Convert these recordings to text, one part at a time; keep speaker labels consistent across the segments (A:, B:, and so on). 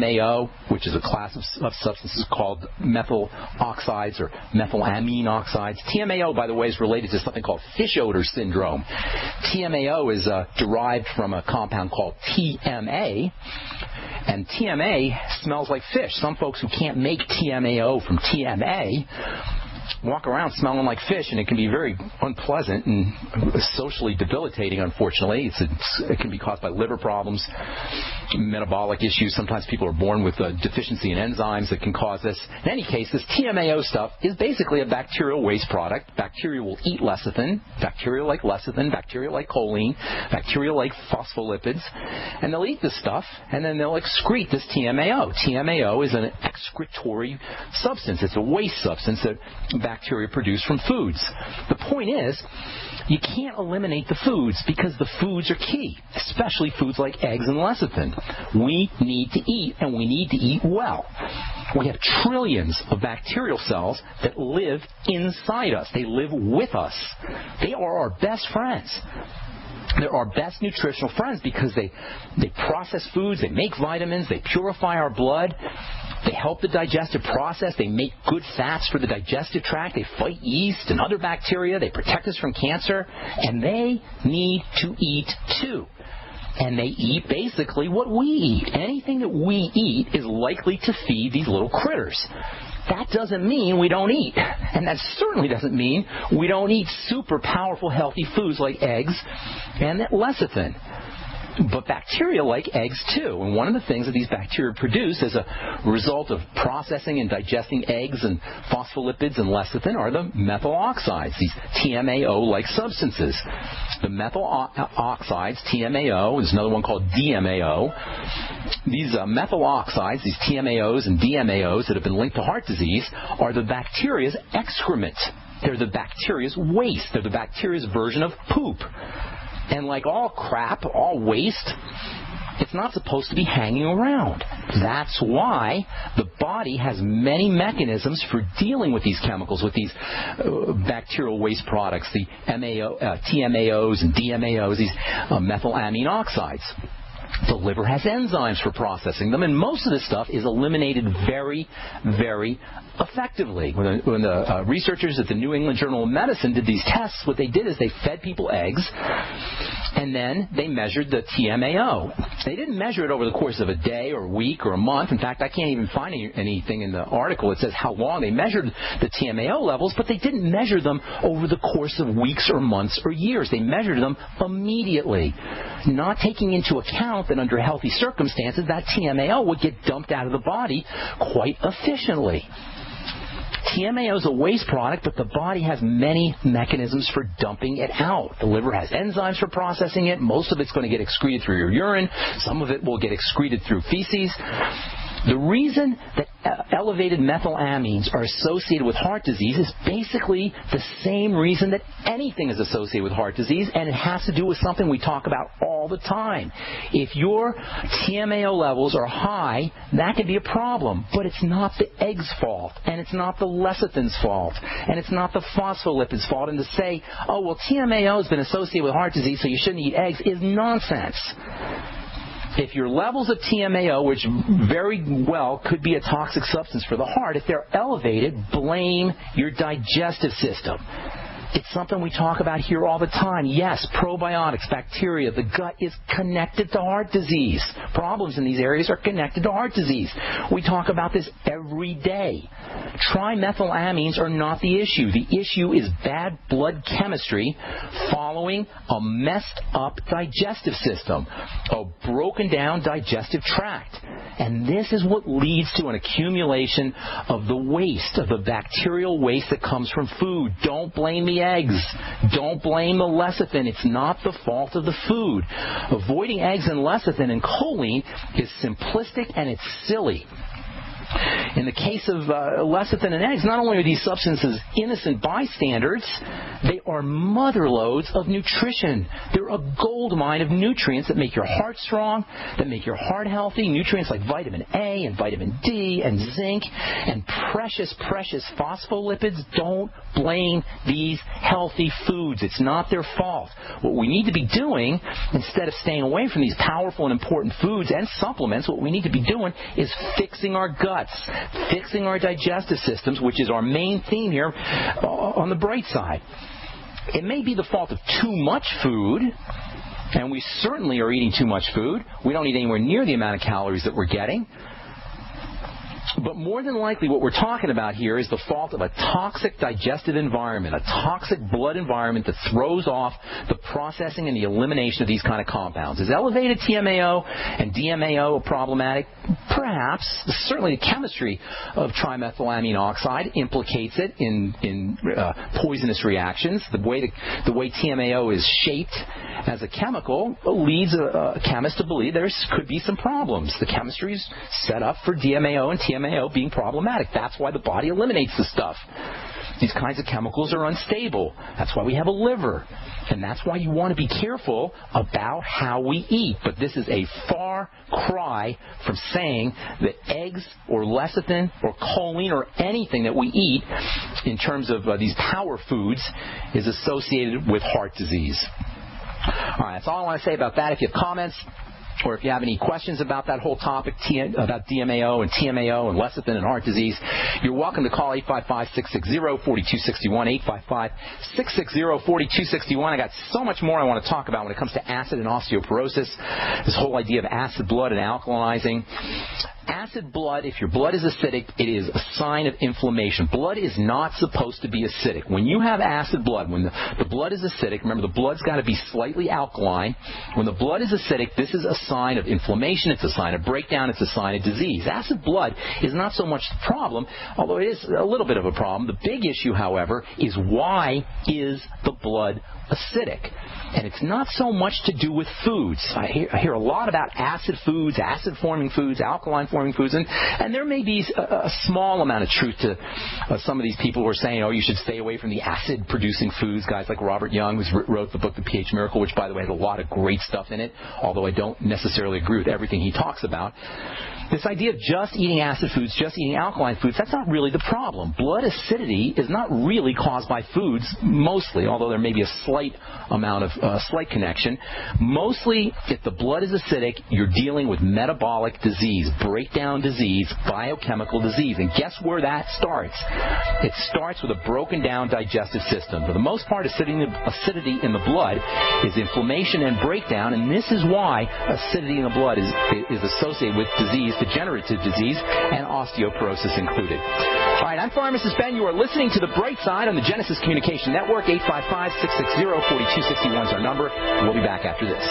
A: MAO, which is a class of substances called methyl oxides or methylamine oxides. TMAO, by the way, is related to something called fish odor syndrome. TMAO is derived from a compound called TMA, and TMA smells like fish. Some folks who can't make TMAO from TMA walk around smelling like fish, and it can be very unpleasant and socially debilitating, unfortunately. It can be caused by liver problems, metabolic issues. Sometimes people are born with a deficiency in enzymes that can cause this. In any case, this TMAO stuff is basically a bacterial waste product. Bacteria will eat lecithin, bacteria like choline, bacteria like phospholipids, and they'll eat this stuff, and then they'll excrete this TMAO. TMAO is an excretory substance. It's a waste substance that bacteria produce from foods. The point is, you can't eliminate the foods because the foods are key, especially foods like eggs and lecithin. We need to eat, and we need to eat well. We have trillions of bacterial cells that live inside us. They live with us. They are our best friends. They're our best nutritional friends because they process foods, they make vitamins, they purify our blood, they help the digestive process, they make good fats for the digestive tract, they fight yeast and other bacteria, they protect us from cancer, and they need to eat too. And they eat basically what we eat. Anything that we eat is likely to feed these little critters. That doesn't mean we don't eat. And that certainly doesn't mean we don't eat super powerful, healthy foods like eggs and lecithin. But bacteria like eggs too. And one of the things that these bacteria produce as a result of processing and digesting eggs and phospholipids and lecithin are the methyl oxides, these TMAO-like substances. The methyl oxides, TMAO, is another one called DMAO. These methyl oxides, these TMAOs and DMAOs that have been linked to heart disease, are the bacteria's excrement. They're the bacteria's waste. They're the bacteria's version of poop. And like all crap, all waste, it's not supposed to be hanging around. That's why the body has many mechanisms for dealing with these chemicals, with these bacterial waste products, the TMAOs and DMAOs, these methylamine oxides. The liver has enzymes for processing them, and most of this stuff is eliminated very, very effectively. When the researchers at the New England Journal of Medicine did these tests, what they did is they fed people eggs, and then they measured the TMAO. They didn't measure it over the course of a day or a week or a month. In fact, I can't even find anything in the article that says how long they measured the TMAO levels, but they didn't measure them over the course of weeks or months or years. They measured them immediately, not taking into account that under healthy circumstances, that TMAO would get dumped out of the body quite efficiently. TMAO is a waste product, but the body has many mechanisms for dumping it out. The liver has enzymes for processing it. Most of it's going to get excreted through your urine. Some of it will get excreted through feces. The reason that elevated methylamines are associated with heart disease is basically the same reason that anything is associated with heart disease, and it has to do with something we talk about all the time. If your TMAO levels are high, that can be a problem, but it's not the egg's fault, and it's not the lecithin's fault, and it's not the phospholipids' fault. And to say, oh, well, TMAO has been associated with heart disease, so you shouldn't eat eggs, is nonsense. If your levels of TMAO, which very well could be a toxic substance for the heart, if they're elevated, blame your digestive system. It's something we talk about here all the time. Yes, probiotics, bacteria, the gut is connected to heart disease. Problems in these areas are connected to heart disease. We talk about this every day. Trimethylamines are not the issue. The issue is bad blood chemistry following a messed up digestive system, a broken down digestive tract. And this is what leads to an accumulation of the waste, of the bacterial waste that comes from food. Don't blame the eggs. Don't blame the lecithin. It's not the fault of the food. Avoiding eggs and lecithin and choline is simplistic and it's silly. In the case of lecithin and eggs, not only are these substances innocent bystanders, They are mother loads of nutrition. They're a gold mine of nutrients that make your heart strong, that make your heart healthy. Nutrients like vitamin A and vitamin D and zinc and precious, precious phospholipids. Don't blame these healthy foods. It's not their fault. What we need to be doing, instead of staying away from these powerful and important foods and supplements, what we need to be doing is fixing our guts, fixing our digestive systems, which is our main theme here on the bright side. It may be the fault of too much food, and we certainly are eating too much food. We don't eat anywhere near the amount of calories that we're getting. But more than likely what we're talking about here is the fault of a toxic digestive environment, a toxic blood environment that throws off the processing and the elimination of these kind of compounds. Is elevated TMAO and DMAO problematic? Perhaps. Certainly the chemistry of trimethylamine oxide implicates it in poisonous reactions. The way TMAO is shaped as a chemical leads a chemist to believe there could be some problems. The chemistry is set up for DMAO and TMAO being problematic. That's why the body eliminates the stuff. These kinds of chemicals are unstable. That's why we have a liver. And that's why you want to be careful about how we eat. But this is a far cry from saying that eggs or lecithin or choline or anything that we eat in terms of these power foods is associated with heart disease. All right, that's all I want to say about that. If you have comments or if you have any questions about that whole topic, about DMAO and TMAO and lecithin and heart disease, you're welcome to call 855-660-4261, 855-660-4261. I got so much more I want to talk about when it comes to acid and osteoporosis, this whole idea of acid blood and alkalizing. Acid blood, if your blood is acidic, it is a sign of inflammation. Blood is not supposed to be acidic. When you have acid blood, when the blood is acidic, remember the blood's got to be slightly alkaline. When the blood is acidic, this is a sign of inflammation. It's a sign of breakdown. It's a sign of disease. Acid blood is not so much the problem, although it is a little bit of a problem. The big issue, however, is why is the blood acidic? And it's not so much to do with foods. I hear a lot about acid foods, acid-forming foods, alkaline-forming foods, and there may be a small amount of truth to some of these people who are saying, oh, you should stay away from the acid-producing foods, guys like Robert Young, who wrote the book The pH Miracle, which, by the way, has a lot of great stuff in it, although I don't necessarily agree with everything he talks about. This idea of just eating acid foods, just eating alkaline foods, that's not really the problem. Blood acidity is not really caused by foods, mostly, although there may be a slight amount of slight connection. Mostly, if the blood is acidic, you're dealing with metabolic disease, breakdown disease, biochemical disease. And guess where that starts? It starts with a broken down digestive system. For the most part, acidity in the blood is inflammation and breakdown, and this is why acidity in the blood is associated with disease, degenerative disease, and osteoporosis included. All right, I'm Pharmacist Ben. You are listening to The Bright Side on the Genesis Communication Network. 855-660-4261 is our number. We'll be back after this.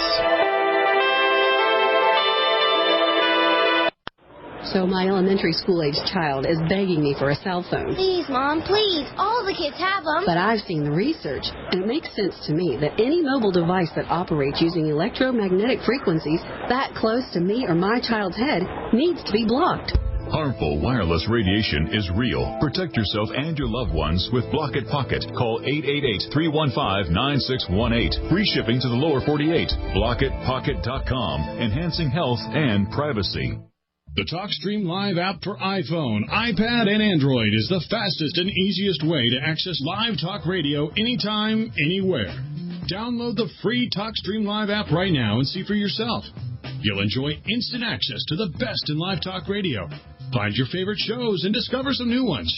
B: So my elementary school-aged child is begging me for a cell phone.
C: Please, Mom, please. All the kids have them.
B: But I've seen the research, and it makes sense to me that any mobile device that operates using electromagnetic frequencies that close to me or my child's head needs to be blocked.
D: Harmful wireless radiation is real. Protect yourself and your loved ones with Block It Pocket. Call 888-315-9618. Free shipping to the lower 48. BlockItPocket.com. Enhancing health and privacy.
E: The TalkStream Live app for iPhone, iPad, and Android is the fastest and easiest way to access live talk radio anytime, anywhere. Download the free TalkStream Live app right now and see for yourself. You'll enjoy instant access to the best in live talk radio. Find your favorite shows and discover some new ones.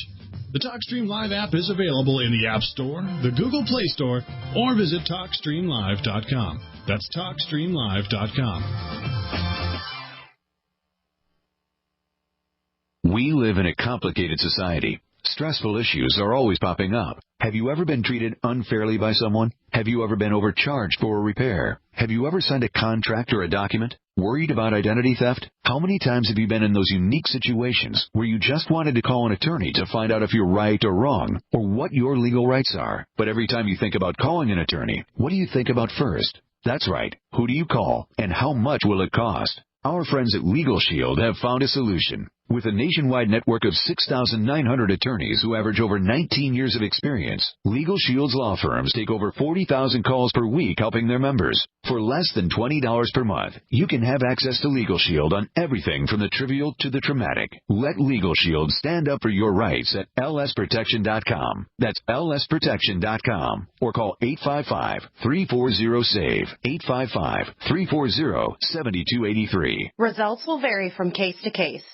E: The TalkStream Live app is available in the App Store, the Google Play Store, or visit TalkStreamLive.com. That's TalkStreamLive.com.
F: We live in a complicated society. Stressful issues are always popping up. Have you ever been treated unfairly by someone? Have you ever been overcharged for a repair? Have you ever signed a contract or a document? Worried about identity theft? How many times have you been in those unique situations where you just wanted to call an attorney to find out if you're right or wrong, or what your legal rights are? But every time you think about calling an attorney, what do you think about first? That's right. Who do you call, and how much will it cost? Our friends at Legal Shield have found a solution. With a nationwide network of 6,900 attorneys who average over 19 years of experience, Legal Shield's law firms take over 40,000 calls per week helping their members. For less than $20 per month, you can have access to Legal Shield on everything from the trivial to the traumatic. Let Legal Shield stand up for your rights at lsprotection.com. That's lsprotection.com. Or call 855-340-SAVE. 855-340-7283.
G: Results will vary from case to case.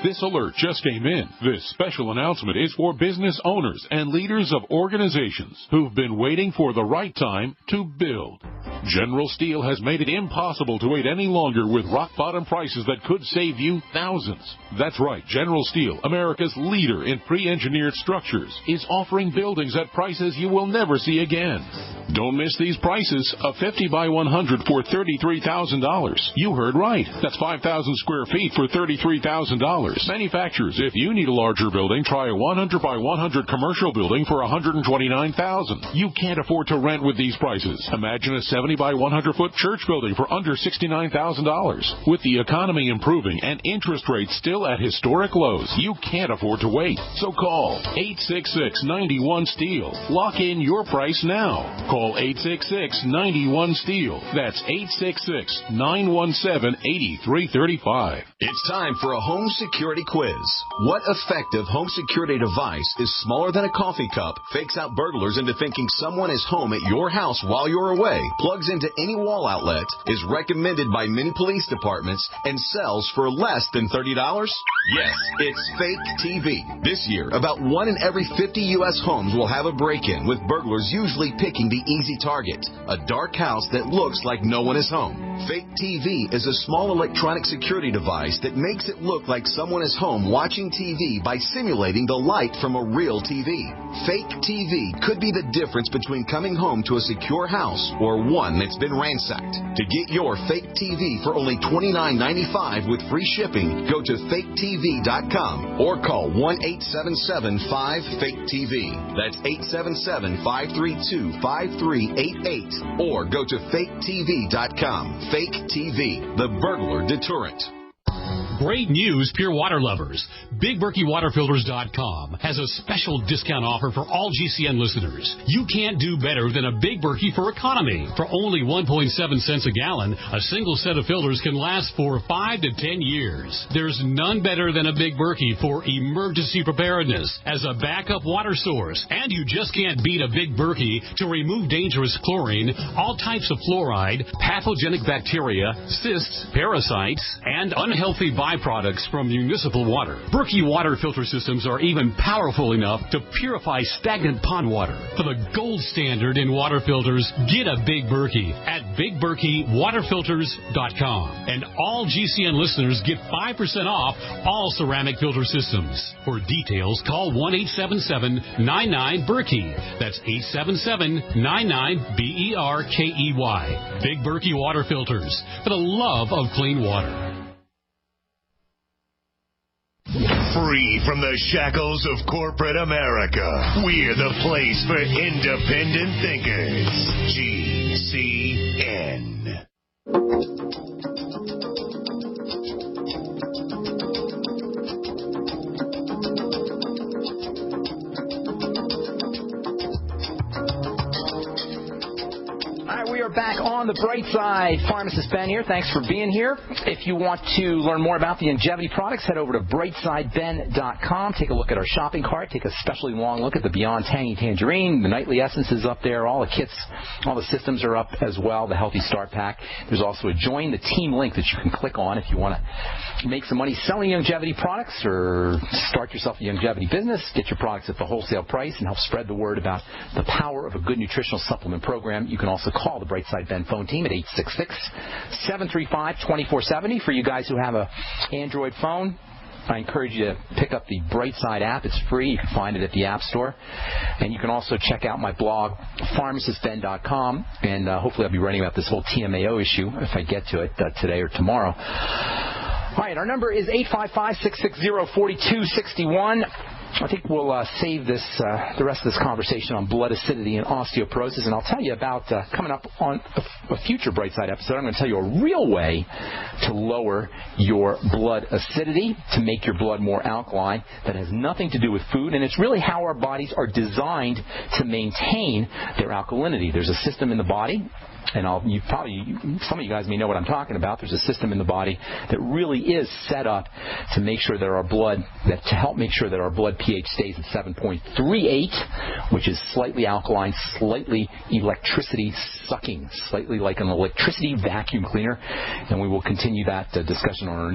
H: This alert just came in. This special announcement is for business owners and leaders of organizations who've been waiting for the right time to build. General Steel has made it impossible to wait any longer with rock-bottom prices that could save you thousands. That's right, General Steel, America's leader in pre-engineered structures, is offering buildings at prices you will never see again. Don't miss these prices. A 50 by 100 for $33,000. You heard right. That's 5,000 square feet for $33,000. Manufacturers, if you need a larger building, try a 100 by 100 commercial building for $129,000. You can't afford to rent with these prices. Imagine a 70 by 100 foot church building for under $69,000. With the economy improving and interest rates still at historic lows, you can't afford to wait. So call 866-91-STEEL. Lock in your price now. Call 866-91-STEEL. That's 866-917-8335.
I: It's time for a home security quiz. What effective home security device is smaller than a coffee cup, fakes out burglars into thinking someone is home at your house while you're away, plugs into any wall outlet, is recommended by many police departments, and sells for less than $30? Yes, it's Fake TV. This year, about 1 in every 50 U.S. homes will have a break-in, with burglars usually picking the easy target, a dark house that looks like no one is home. Fake TV is a small electronic security device that makes it look like someone is home watching TV by simulating the light from a real TV. Fake TV could be the difference between coming home to a secure house or one that's been ransacked. To get your Fake TV for only $29.95 with free shipping, go to faketv.com or call 1-877-5-FAKE-TV. That's 877-532-5388 or go to faketv.com. Fake TV, the burglar deterrent.
J: Great news, pure water lovers. BigBerkeyWaterFilters.com has a special discount offer for all GCN listeners. You can't do better than a Big Berkey for economy. For only 1.7 cents a gallon, a single set of filters can last for 5 to 10 years. There's none better than a Big Berkey for emergency preparedness as a backup water source. And you just can't beat a Big Berkey to remove dangerous chlorine, all types of fluoride, pathogenic bacteria, cysts, parasites, and unhealthy byproducts from municipal water. Berkey water filter systems are even powerful enough to purify stagnant pond water. For the gold standard in water filters, get a Big Berkey at BigBerkeyWaterFilters.com. And all GCN listeners get 5% off all ceramic filter systems. For details, call 1-877-99-BERKEY. That's 877-99-BERKEY. Big Berkey Water Filters, for the love of clean water.
K: Free from the shackles of corporate America, we're the place for independent thinkers. GCN.
A: We are back on the Brightside. Pharmacist Ben here. Thanks for being here. If you want to learn more about the longevity products, head over to brightsideben.com. Take a look at our shopping cart. Take a specially long look at the Beyond Tangy Tangerine. The Nightly Essence is up there. All the kits, all the systems are up as well. The Healthy Start Pack. There's also a Join the Team link that you can click on if you want to make some money selling longevity products or start yourself a longevity business. Get your products at the wholesale price and help spread the word about the power of a good nutritional supplement program. You can also call the Brightside Ben phone team at 866-735-2470. For you guys who have an Android phone, I encourage you to pick up the Brightside app. It's free. You can find it at the App Store. And you can also check out my blog, pharmacistben.com, and hopefully I'll be writing about this whole TMAO issue if I get to it today or tomorrow. All right, our number is 855-660-4261. I think we'll save the rest of this conversation on blood acidity and osteoporosis, and I'll tell you about coming up on a future Brightside episode. I'm going to tell you a real way to lower your blood acidity, to make your blood more alkaline. That has nothing to do with food, and it's really how our bodies are designed to maintain their alkalinity. There's a system in the body. And some of you guys may know what I'm talking about. There's a system in the body that really is set up to make sure that to help make sure that our blood pH stays at 7.38, which is slightly alkaline, slightly electricity sucking, slightly like an electricity vacuum cleaner. And we will continue that discussion on our